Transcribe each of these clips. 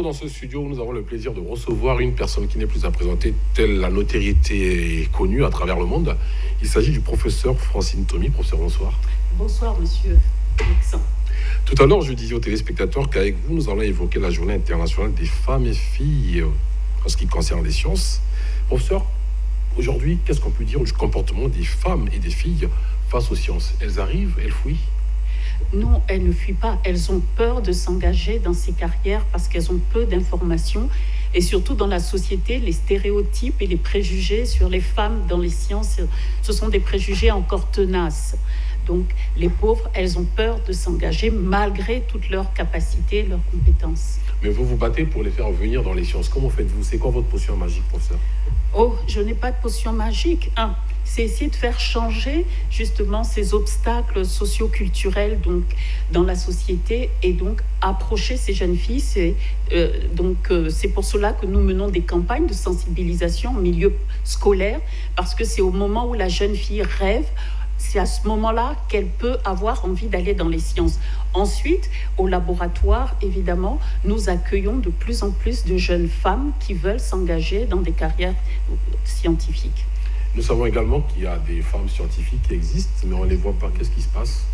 dans ce studio où nous avons le plaisir de recevoir une personne qui n'est plus à présenter, telle la notoriété connue à travers le monde. Il s'agit du professeur Francine Thomy. Professeur, bonsoir. Bonsoir, monsieur Alexandre. Tout à l'heure, je disais aux téléspectateurs qu'avec vous, nous allons évoquer la journée internationale des femmes et filles en ce qui concerne les sciences. Professeur, aujourd'hui, qu'est-ce qu'on peut dire du comportement des femmes et des filles face aux sciences? Elles arrivent, elles fuient? Non, elles ne fuient pas. Elles ont peur de s'engager dans ces carrières parce qu'elles ont peu d'informations. Et surtout dans la société, les stéréotypes et les préjugés sur les femmes dans les sciences, ce sont des préjugés encore tenaces. Donc les pauvres, elles ont peur de s'engager malgré toutes leurs capacités, leurs compétences. Mais vous vous battez pour les faire venir dans les sciences. Comment faites-vous? C'est quoi votre potion magique, professeur? Oh, je n'ai pas de potion magique. C'est essayer de faire changer justement ces obstacles socio-culturels donc, dans la société et donc approcher ces jeunes filles. C'est pour cela que nous menons des campagnes de sensibilisation en milieu scolaire, parce que c'est au moment où la jeune fille rêve, c'est à ce moment-là qu'elle peut avoir envie d'aller dans les sciences. Ensuite, au laboratoire, évidemment, nous accueillons de plus en plus de jeunes femmes qui veulent s'engager dans des carrières scientifiques. Nous savons également qu'il y a des femmes scientifiques qui existent, mais on ne les voit pas. Qu'est-ce qui se passe?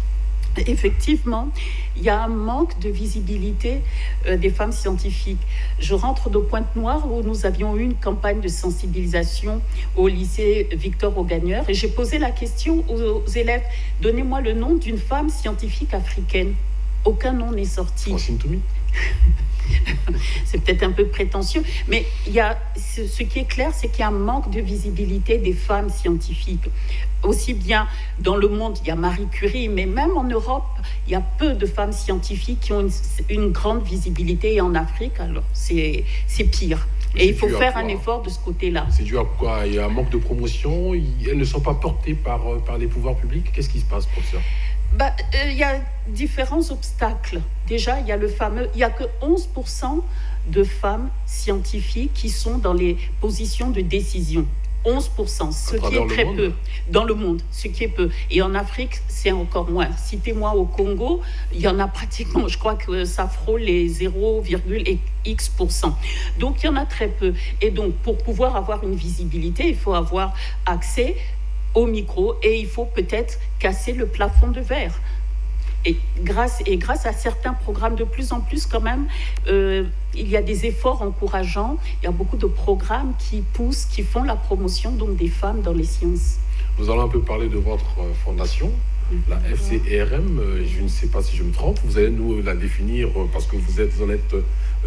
Effectivement, il y a un manque de visibilité des femmes scientifiques. Je rentre de Pointe-Noire où nous avions eu une campagne de sensibilisation au lycée Victor Augagneur et j'ai posé la question aux élèves, donnez-moi le nom d'une femme scientifique africaine. Aucun nom n'est sorti. Francine Thomy. C'est peut-être un peu prétentieux, mais ce qui est clair, c'est qu'il y a un manque de visibilité des femmes scientifiques. Aussi bien dans le monde, il y a Marie Curie, mais même en Europe, il y a peu de femmes scientifiques qui ont une grande visibilité. Et en Afrique, alors, c'est pire. Et il faut faire un effort de ce côté-là. C'est dû à quoi? Il y a un manque de promotion? Elles ne sont pas portées par les pouvoirs publics? Qu'est-ce qui se passe, professeur? Il y a différents obstacles. Déjà, il y a il n'y a que 11% de femmes scientifiques qui sont dans les positions de décision. 11%, ce qui est très peu dans le monde, ce qui est peu. Et en Afrique, c'est encore moins. Citez-moi au Congo, il y en a pratiquement, je crois que ça frôle les 0,x%. Donc, il y en a très peu. Et donc, pour pouvoir avoir une visibilité, il faut avoir accès au micro et il faut peut-être casser le plafond de verre. Et grâce à certains programmes de plus en plus quand même, il y a des efforts encourageants. Il y a beaucoup de programmes qui poussent, qui font la promotion donc, des femmes dans les sciences. Nous allons un peu parler de votre fondation, la FCRM. Je ne sais pas si je me trompe. Vous allez nous la définir parce que vous en êtes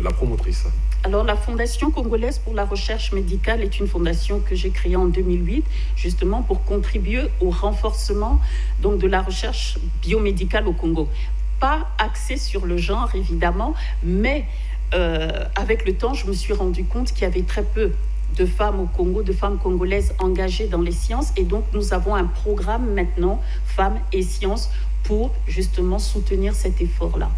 la promotrice. Alors, la Fondation congolaise pour la recherche médicale est une fondation que j'ai créée en 2008, justement pour contribuer au renforcement donc, de la recherche biomédicale au Congo. Pas axée sur le genre, évidemment, mais avec le temps, je me suis rendu compte qu'il y avait très peu de femmes au Congo, de femmes congolaises engagées dans les sciences. Et donc, nous avons un programme maintenant, Femmes et Sciences, pour justement soutenir cet effort-là.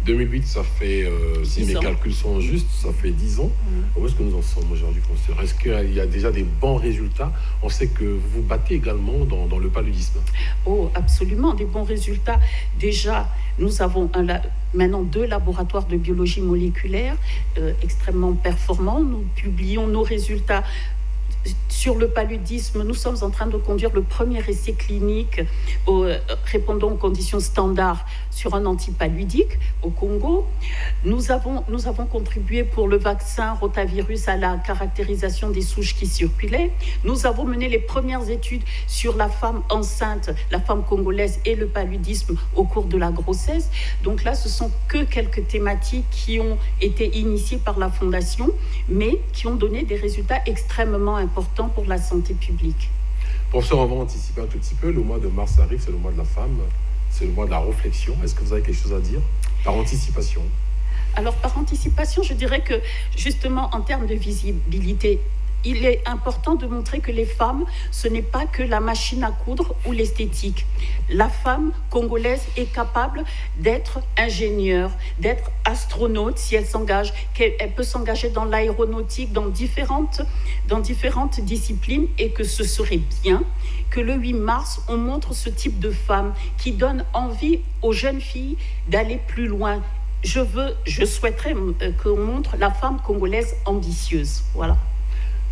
2008, ça fait, si mes calculs sont justes, ça fait 10 ans. Où est-ce que nous en sommes aujourd'hui, professeur? Est-ce qu'il y a déjà des bons résultats? On sait que vous vous battez également dans le paludisme. Oh, absolument, des bons résultats. Déjà, nous avons maintenant 2 laboratoires de biologie moléculaire extrêmement performants. Nous publions nos résultats sur le paludisme. Nous sommes en train de conduire le premier essai clinique répondant aux conditions standards sur un antipaludique au Congo. Nous avons contribué pour le vaccin rotavirus à la caractérisation des souches qui circulaient. Nous avons mené les premières études sur la femme enceinte, la femme congolaise et le paludisme au cours de la grossesse. Donc là, ce sont que quelques thématiques qui ont été initiées par la Fondation, mais qui ont donné des résultats extrêmement importants pour la santé publique. Professeur, on va anticiper un tout petit peu. Le mois de mars arrive, c'est le mois de la femme, c'est le mois de la réflexion. Est-ce que vous avez quelque chose à dire par anticipation? Alors, par anticipation, je dirais que justement, en termes de visibilité, il est important de montrer que les femmes, ce n'est pas que la machine à coudre ou l'esthétique. La femme congolaise est capable d'être ingénieure, d'être astronaute si elle s'engage. Elle peut s'engager dans l'aéronautique, dans différentes disciplines, et que ce serait bien que le 8 mars, on montre ce type de femmes qui donnent envie aux jeunes filles d'aller plus loin. je souhaiterais qu'on montre la femme congolaise ambitieuse. Voilà.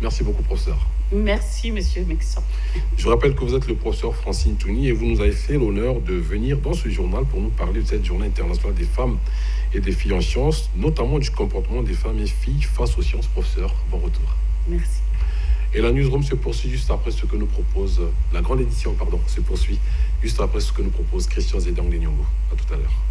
Merci beaucoup, professeur. Merci, monsieur Mexan. Je rappelle que vous êtes le professeur Francine Touni et vous nous avez fait l'honneur de venir dans ce journal pour nous parler de cette journée internationale des femmes et des filles en sciences, notamment du comportement des femmes et filles face aux sciences. Professeur, bon retour. Merci. Et la newsroom se poursuit juste après ce que nous propose, la grande édition, pardon, se poursuit juste après ce que nous propose Christian Zedang Lenyongo. À tout à l'heure.